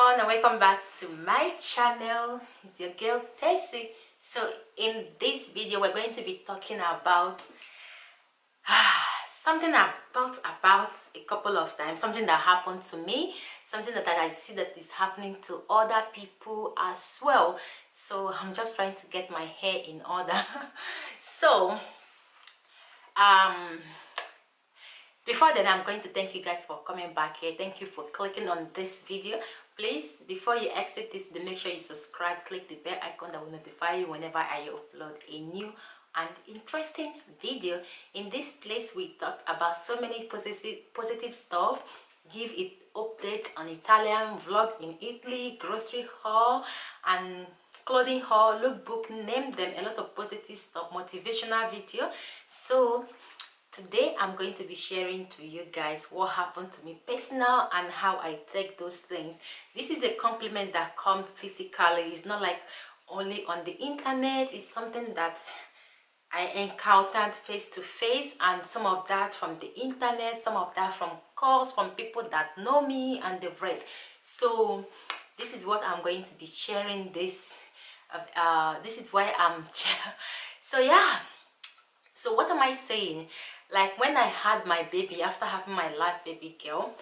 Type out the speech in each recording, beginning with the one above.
everyone, and welcome back to my channel. It's your girl Tessy. So in this video we're going to be talking about something I've thought about a couple of times, something that happened to me, something that I see that is happening to other people as well. So I'm just trying to get my hair in order. So before then, I'm going to thank you guys for coming back here. Thank you for clicking on this video. Please, before you exit this video, make sure you subscribe, click the bell icon that will notify you whenever I upload a new and interesting video. In this place, we talked about so many positive stuff, give it update on Italian, vlog in Italy, grocery haul, and clothing haul, lookbook, name them, a lot of positive stuff, motivational video. So today I'm going to be sharing to you guys what happened to me personal and how I take those things. This is a compliment that comes physically. It's not like only on the internet. It's something that I encountered face to face, and some of that from the internet, some of that from calls from people that know me and the rest. So this is what I'm going to be sharing this. This is why I'm so yeah. So what am I saying? Like when I had my baby, after having my last baby girl,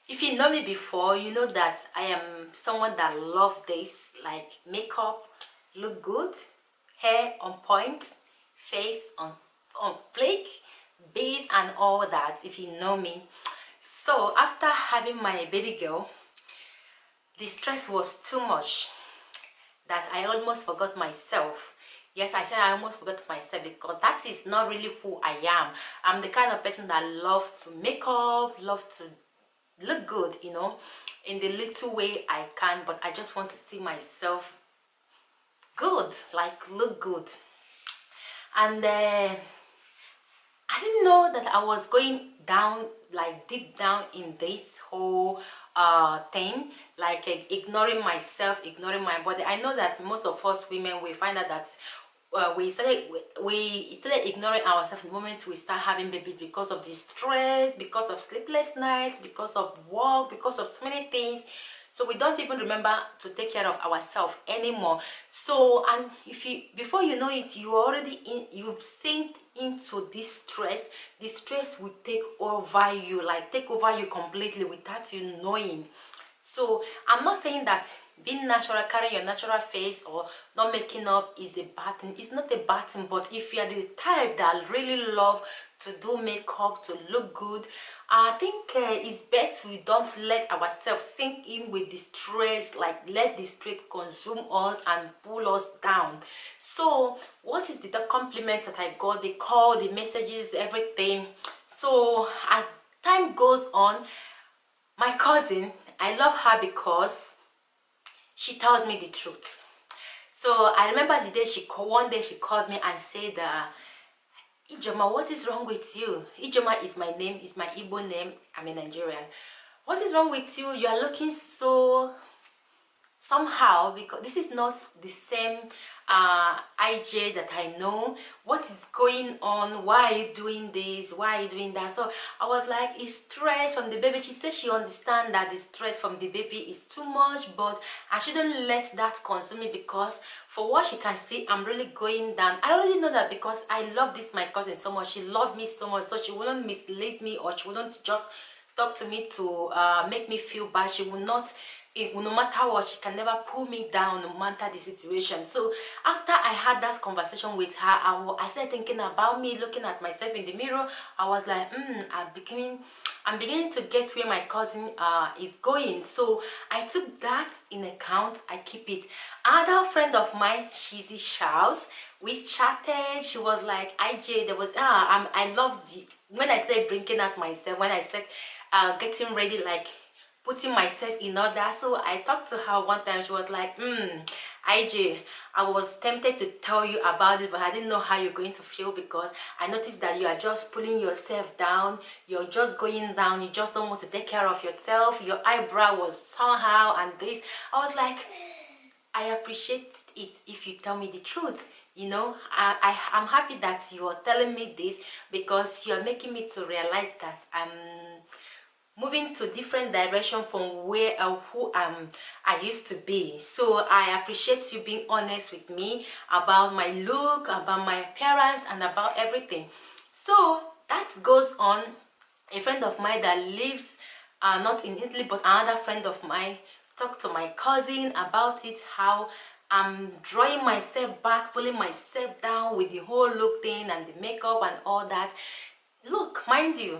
if you know me before, you know that I am someone that loves this, like makeup, look good, hair on point, face on flake, beads and all that, if you know me. So after having my baby girl, the stress was too much that I almost forgot myself. Yes, I said I almost forgot myself because that is not really who I am. I'm the kind of person that love to make up, love to look good, you know, in the little way I can, but I just want to see myself good, like look good. And I didn't know that I was going down, like deep down in this whole thing, like ignoring myself, ignoring my body. I know that most of us women, we find out that we started ignoring ourselves the moment we start having babies because of the stress, because of sleepless nights, because of work, because of so many things. So we don't even remember to take care of ourselves anymore. So, and if you, before you know it, you've sink into this stress. The stress will take over you, like take over you completely without you knowing. So I'm not saying that being natural, carrying your natural face or not making up is a bad thing. It's not a bad thing, but if you are the type that really love to do makeup, to look good, I think it's best we don't let ourselves sink in with the stress, like let the stress consume us and pull us down. So what is the compliment that I got, the call, the messages, everything. So as time goes on, my cousin, I love her because she tells me the truth. So I remember the day one day she called me and said, Ijoma, what is wrong with you? Ijoma is my name, is my Igbo name. I'm a Nigerian. What is wrong with you? You are looking so somehow, because this is not the same IJ that I know. What is going on? Why are you doing this? Why are you doing that? So I was like, it's stress from the baby. She said she understands that the stress from the baby is too much, but I shouldn't let that consume me because for what she can see, I'm really going down. I already know that because I love this my cousin so much. She loved me so much, so she wouldn't mislead me, or she wouldn't just talk to me to make me feel bad. She will not, no matter what, she can never pull me down no matter the situation. So after I had that conversation with her, I started thinking about me, looking at myself in the mirror. I was like, I'm beginning to get where my cousin is going. So I took that in account. I keep it. Another friend of mine, she's Charles, we chatted. She was like, IJ, there was I love the when I started bringing out myself, when I started getting ready, like putting myself in order. So I talked to her one time. She was like, IJ, I was tempted to tell you about it, but I didn't know how you're going to feel because I noticed that you are just pulling yourself down. You're just going down. You just don't want to take care of yourself. Your eyebrow was somehow and this. I was like, I appreciate it if you tell me the truth. You know, I'm happy that you are telling me this because you're making me to realize that moving to different direction from where who I used to be. So I appreciate you being honest with me about my look, about my appearance, and about everything. So that goes on. A friend of mine that lives not in Italy, but another friend of mine talked to my cousin about it, how I'm drawing myself back, pulling myself down with the whole look thing and the makeup and all that. Look, mind you,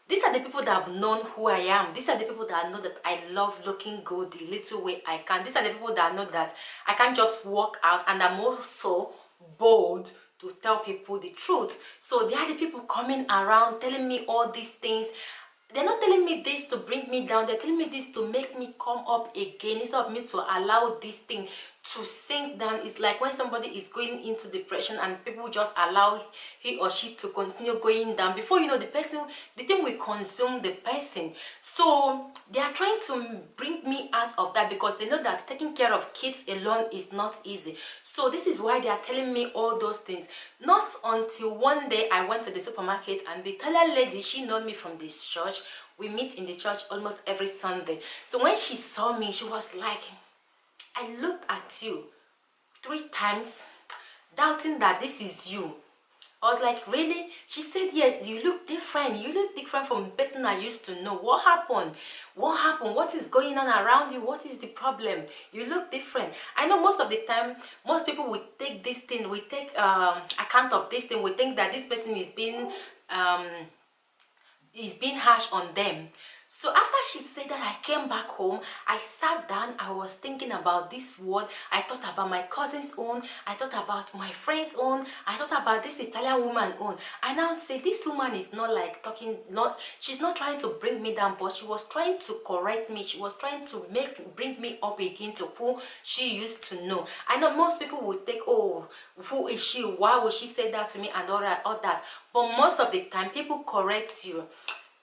these are the people that have known who I am. These are the people that know that I love looking good the little way I can. These are the people that know that I can't just walk out, and I'm also bold to tell people the truth. So they are the people coming around telling me all these things. They're not telling me this to bring me down. They're telling me this to make me come up again, instead of me to allow this thing to sink down. It's like when somebody is going into depression and people just allow he or she to continue going down. Before you know, the thing will consume the person. So they are trying to bring me out of that, because they know that taking care of kids alone is not easy. So this is why they are telling me all those things. Not until one day I went to the supermarket, and the teller lady, she knows me from this church. We meet in the church almost every Sunday. So when she saw me, she was like, I looked at you 3 times, doubting that this is you. I was like, really? She said, yes, you look different. You look different from the person I used to know. What happened? What happened? What is going on around you? What is the problem? You look different. I know most of the time, most people will take this thing, we take account of this thing, we think that this person is being harsh on them. So after she said that, I came back home, I sat down, I was thinking about this word. I thought about my cousin's own, I thought about my friend's own, I thought about this Italian woman own. I now say, this woman is not like talking, she's not trying to bring me down, but she was trying to correct me. She was trying to bring me up again to who she used to know. I know most people would think, oh, who is she? Why would she say that to me? And all that. But most of the time, people correct you.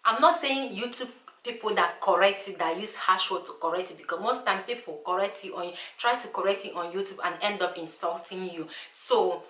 I'm not saying YouTube people that correct you, that use harsh words to correct you, because most time people correct you on, try to correct you on YouTube and end up insulting you. So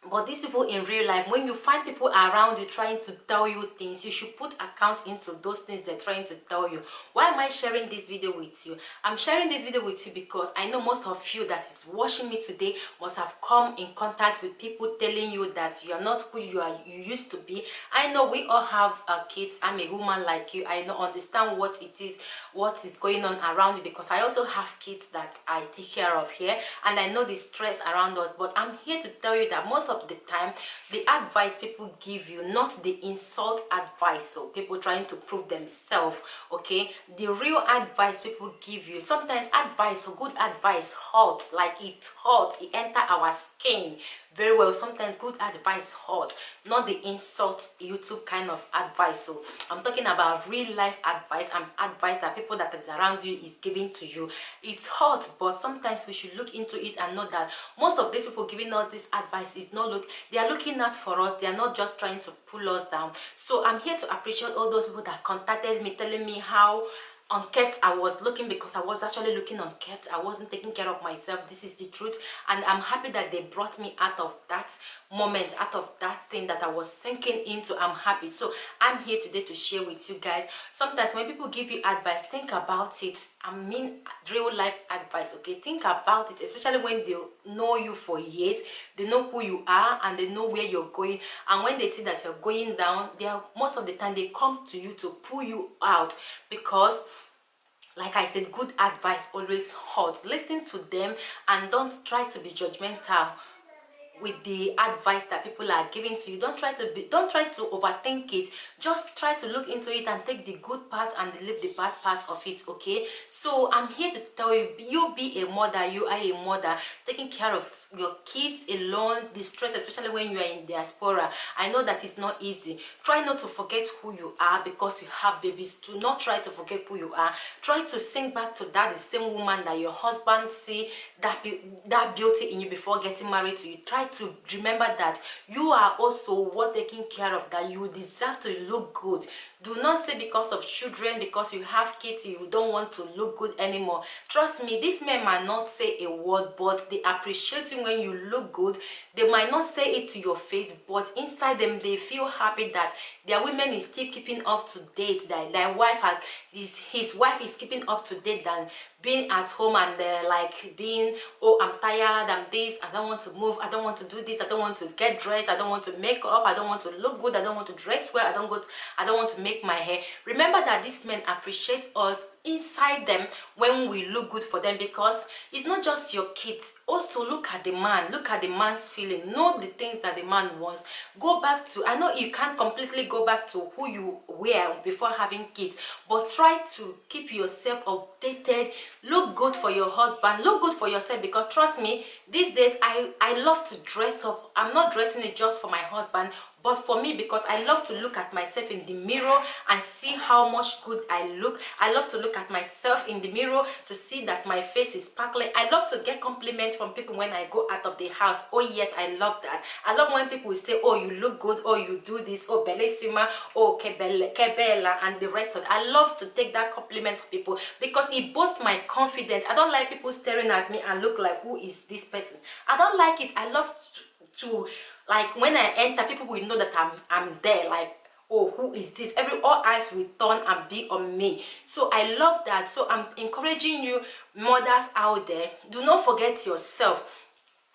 but these people in real life, when you find people around you trying to tell you things, you should put account into those things they're trying to tell you. Why am I sharing this video with you? I'm sharing this video with you because I know most of you that is watching me today must have come in contact with people telling you that you are not who you used to be. I know we all have kids. I'm a woman like you. I know, understand what it is, what is going on around you, because I also have kids that I take care of here, and I know the stress around us. But I'm here to tell you that most of the time, the advice people give you, not the insult advice, so people trying to prove themselves, okay, the real advice people give you, sometimes advice, good advice hurts, like it hurts, it enter our skin very well. Sometimes good advice hurts, not the insult YouTube kind of advice. So I'm talking about real life advice, and advice that people that is around you is giving to you. It hurts, but sometimes we should look into it and know that most of these people giving us this advice is not they are looking out for us. They are not just trying to pull us down. So I'm here to appreciate all those people that contacted me telling me how unkept I was looking, because I was actually looking unkept. I wasn't taking care of myself. This is the truth, and I'm happy that they brought me out of that moment, out of that thing that I was sinking into. I'm happy. So I'm here today to share with you guys. Sometimes when people give you advice, think about it. I mean real life advice, okay? Think about it, especially when they know you for years, they know who you are, and they know where you're going. And when they see that you're going down, they are, most of the time they come to you to pull you out, because like I said, good advice always hurts. Listen to them and don't try to be judgmental with the advice that people are giving to you. Don't try to overthink it. Just try to look into it and take the good part and leave the bad part of it, okay? So I'm here to tell you, you be a mother, you are a mother, taking care of your kids alone, the stress, especially when you are in diaspora. I know that it's not easy. Try not to forget who you are because you have babies. Do not try to forget who you are. Try to sink back to that, the same woman that your husband see, that beauty in you before getting married to you. Try to remember that you are also worth taking care of, that you deserve to look good. Do not say because of children, because you have kids, you don't want to look good anymore. Trust me, these men might not say a word, but they appreciate you when you look good. They might not say it to your face, but inside them they feel happy that their women is still keeping up to date, that their wife had his wife is keeping up to date than being at home and like being, oh, I'm tired, I'm this, I don't want to move, I don't want to do this, I don't want to get dressed, I don't want to make up, I don't want to look good, I don't want to dress well, I don't want to make my hair. Remember that these men appreciate us inside them when we look good for them, because it's not just your kids. Also look at the man, look at the man's feeling, know the things that the man wants. Go back to, I know you can't completely go back to who you were before having kids, but try to keep yourself updated. Look good for your husband, look good for yourself, because trust me, these days I love to dress up. I'm not dressing it just for my husband, but for me, because I love to look at myself in the mirror and see how much good I look. I love to look at myself in the mirror to see that my face is sparkling. I love to get compliments from people when I go out of the house. Oh yes, I love that. I love when people say, oh, you look good, oh, you do this, oh, bellissima, oh, que bella, and the rest of it. I love to take that compliment from people because it boosts my confidence. I don't like people staring at me and look like, who is this person? I don't like it. I love to like when I enter, people will know that I'm there, like, oh, who is this? All eyes will turn and be on me. So I love that. So I'm encouraging you, mothers out there, do not forget yourself.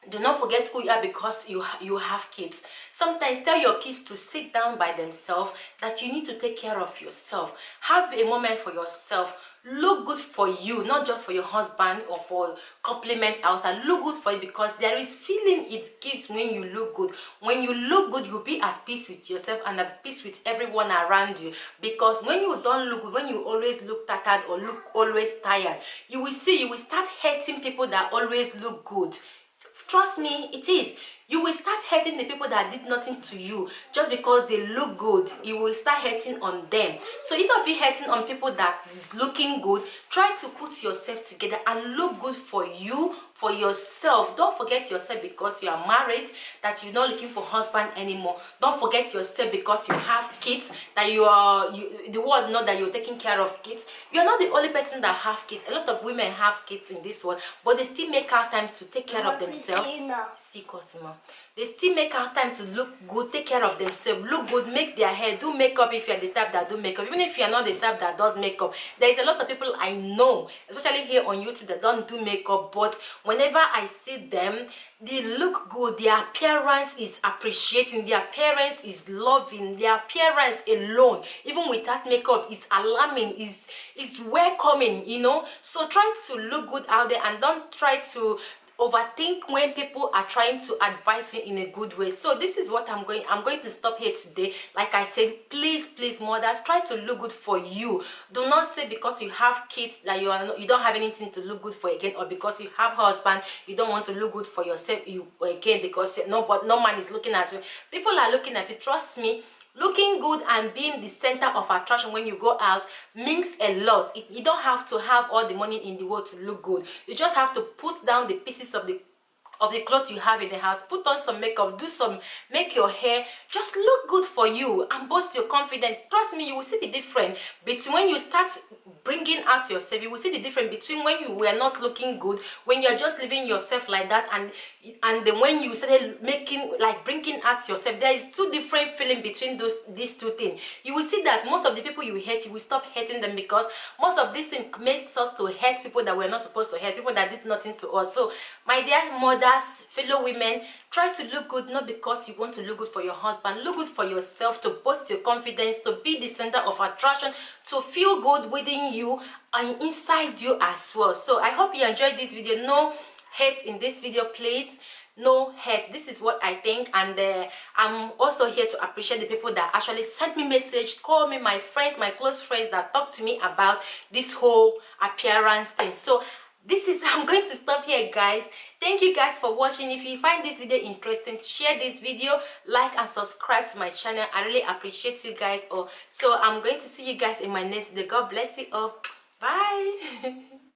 Do not forget who you are because you have kids. Sometimes tell your kids to sit down by themselves, that you need to take care of yourself. Have a moment for yourself. Look good for you, not just for your husband or for compliments outside. Look good for you, because there is feeling it gives when you look good. When you look good, you'll be at peace with yourself and at peace with everyone around you. Because when you don't look good, when you always look tattered or look always tired, you will start hating people that always look good. Trust me, it is. You will start hating the people that did nothing to you just because they look good. You will start hating on them. So instead of you hating on people that is looking good, try to put yourself together and look good for you, for yourself. Don't forget yourself because you are married, that you're not looking for husband anymore. Don't forget yourself because you have kids, that the world know that you're taking care of kids. You're not the only person that have kids. A lot of women have kids in this world, but they still make out time to take care of themselves. They still make out time to look good, take care of themselves, look good, make their hair, do makeup if you're the type that do makeup. Even if you're not the type that does makeup, there is a lot of people I know, especially here on YouTube, that don't do makeup, but whenever I see them, they look good. Their appearance is appreciating, their appearance is loving, their appearance alone, even without makeup, is alarming, is welcoming, you know. So try to look good out there and don't try to overthink when people are trying to advise you in a good way. So this is what I'm going to stop here today. Like I said, please mothers, try to look good for you. Do not say because you have kids that you don't have anything to look good for again, or because you have husband you don't want to look good for yourself again, because no man is looking at you. People are looking at it. Trust me, looking good and being the center of attraction when you go out means a lot. You don't have to have all the money in the world to look good. You just have to put down the pieces of the clothes you have in the house, put on some makeup, make your hair, just look good for you and boost your confidence. Trust me, you will see the difference between when you start bringing out yourself. You will see the difference between when you were not looking good, when you're just living yourself like that, and then when you started bringing out yourself. There is two different feelings between these two things. You will see that most of the people you hate, you will stop hating them, because most of this thing makes us to hate people that we're not supposed to hate, people that did nothing to us. So my dear mothers, fellow women, try to look good, not because you want to look good for your husband. Look good for yourself, to boost your confidence, to be the center of attraction, to feel good within you and inside you as well. So I hope you enjoyed this video. No hate in this video, please. No hate. This is what I think, and I'm also here to appreciate the people that actually sent me message, call me, my friends, my close friends that talk to me about this whole appearance thing. So I'm going to stop here, guys. Thank you guys for watching. If you find this video interesting, share this video, like and subscribe to my channel. I really appreciate you guys all. So I'm going to see you guys in my next video. God bless you all. Bye.